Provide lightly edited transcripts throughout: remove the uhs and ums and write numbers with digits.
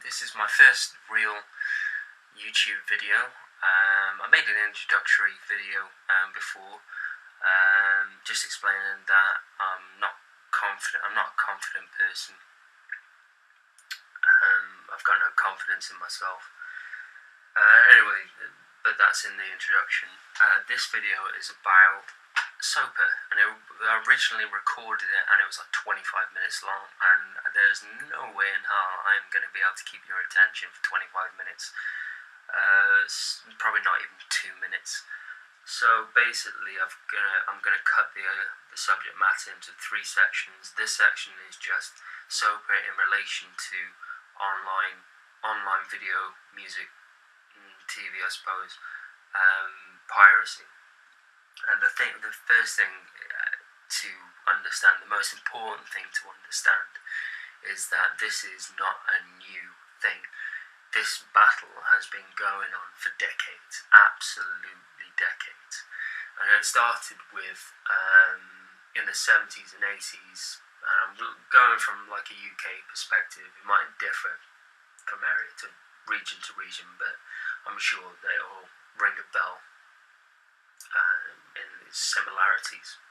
This is my first real YouTube video. I made an introductory video before, just explaining that I'm not a confident person. I've got no confidence in myself. Anyway, but that's in the introduction. This video is about Sopa, and I originally recorded it and it was like 25 minutes long, and there's no way in hell I'm going to be able to keep your attention for 25 minutes. Probably not even 2 minutes. So basically I'm gonna cut the subject matter into 3 sections. This section is just Sopa in relation to online video, music, TV, I suppose, piracy. And the first thing to understand, the most important thing to understand, is that this is not a new thing. This battle has been going on for decades, absolutely decades. And it started with, in the 70s and 80s, and I'm going from like a UK perspective. It might differ from area to region, but I'm sure they all ring a bell in its similarities.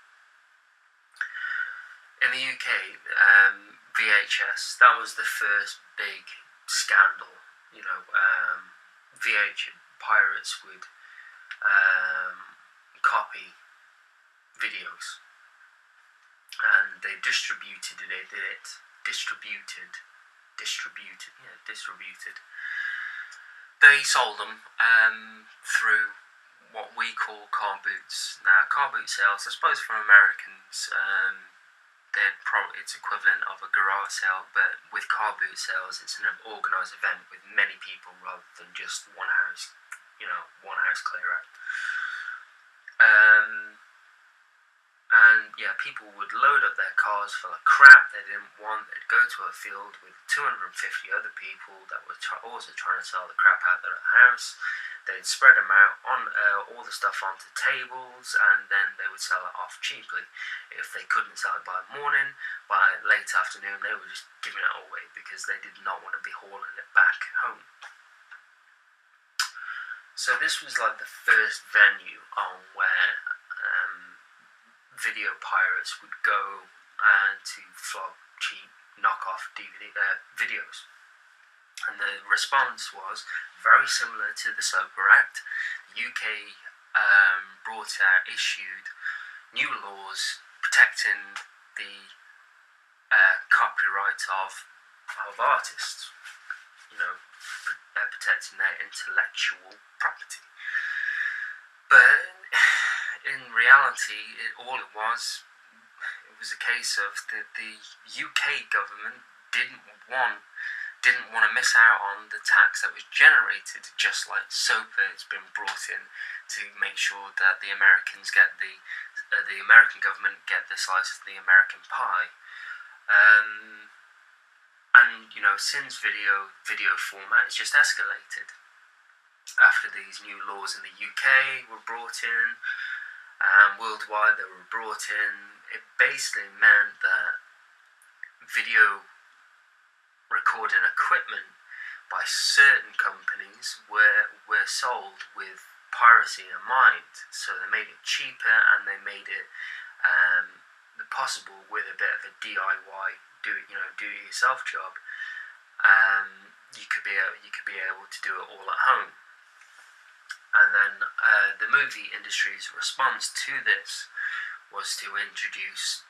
In the UK, VHS, that was the first big scandal. Pirates would copy videos, and they distributed. They sold them through what we call car boots. Now, car boot sales, I suppose for Americans, it's equivalent of a garage sale, but with car boot sales, it's an organised event with many people rather than just one house clear out. And yeah, people would load up their cars full of crap they didn't want. They'd go to a field with 250 other people that were also trying to sell the crap out of their house. They'd spread them out on all the stuff onto tables, and then they would sell it off cheaply. If they couldn't sell it by morning, by late afternoon, they were just giving it away because they did not want to be hauling it back home. So this was like the first venue on where video pirates would go to flog cheap knockoff DVD videos. And the response was very similar to the Sopa Act. The UK issued new laws protecting the copyright of artists, protecting their intellectual property. But in reality, it was a case of the UK government didn't want to miss out on the tax that was generated, just like Sopa has been brought in to make sure that the Americans get the American government get the slice of the American pie. And since video format has just escalated. After these new laws in the UK were brought in, worldwide they were brought in, it basically meant that video recording equipment by certain companies were sold with piracy in mind. So they made it cheaper, and they made it possible with a bit of a DIY, do it yourself job. You could be able to do it all at home. And then the movie industry's response to this was to introduce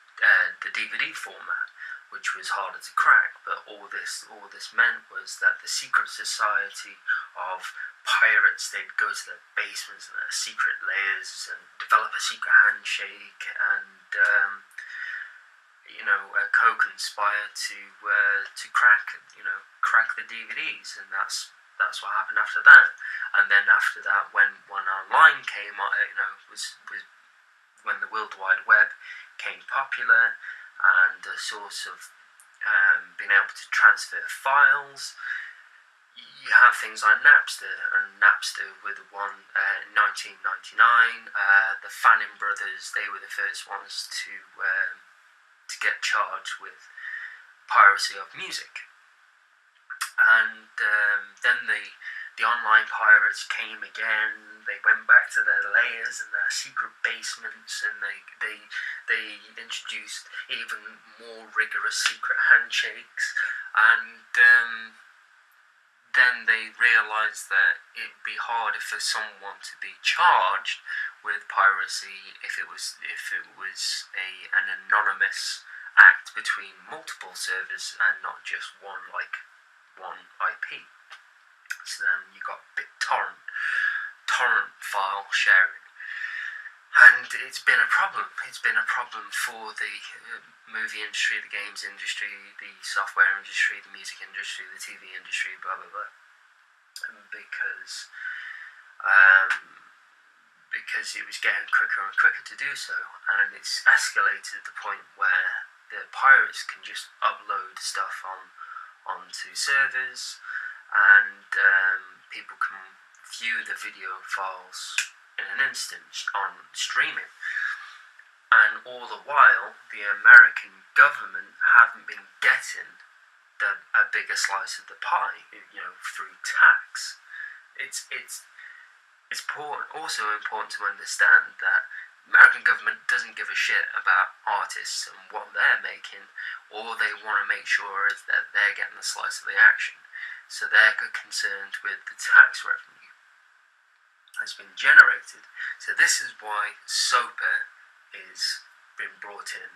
the DVD format, which was harder to crack. But all this meant was that the secret society of pirates, they'd go to their basements and their secret layers and develop a secret handshake and co-conspire to crack the DVDs, and that's what happened after that. And then after that, when online came, was when the World Wide Web came popular, and the source of being able to transfer files, you have things like Napster, and Napster were the one in 1999. The Fanning brothers, they were the first ones to get charged with piracy of music. And then the online pirates came again. They went back to their layers and their secret basements, and they introduced even more rigorous secret handshakes. And then they realised that it'd be harder for someone to be charged with piracy if it was an anonymous act between multiple servers and not just one IP. So then you got BitTorrent, torrent file sharing, and it's been a problem. It's been a problem for the movie industry, the games industry, the software industry, the music industry, the TV industry, blah blah blah, because it was getting quicker and quicker to do so, and it's escalated to the point where the pirates can just upload stuff onto servers, and people can view the video files in an instant on streaming. And all the while, the American government haven't been getting a bigger slice of the pie, through tax. It's also important to understand that the American government doesn't give a shit about artists and what they're making. All they want to make sure is that they're getting a slice of the action. So they're concerned with the tax revenue that's been generated. So this is why Sopa is been brought in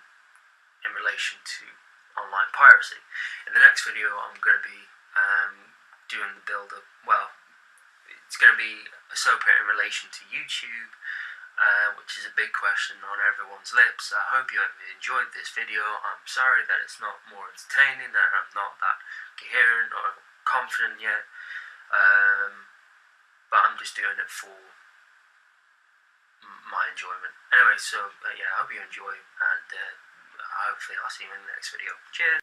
relation to online piracy. In the next video, I'm going to be doing the build-up. Well, it's going to be a Sopa in relation to YouTube, which is a big question on everyone's lips. I hope you have enjoyed this video. I'm sorry that it's not more entertaining, that I'm not that coherent or confident yet, but I'm just doing it for my enjoyment. Anyway, so yeah, I hope you enjoy, and hopefully I'll see you in the next video. Cheers!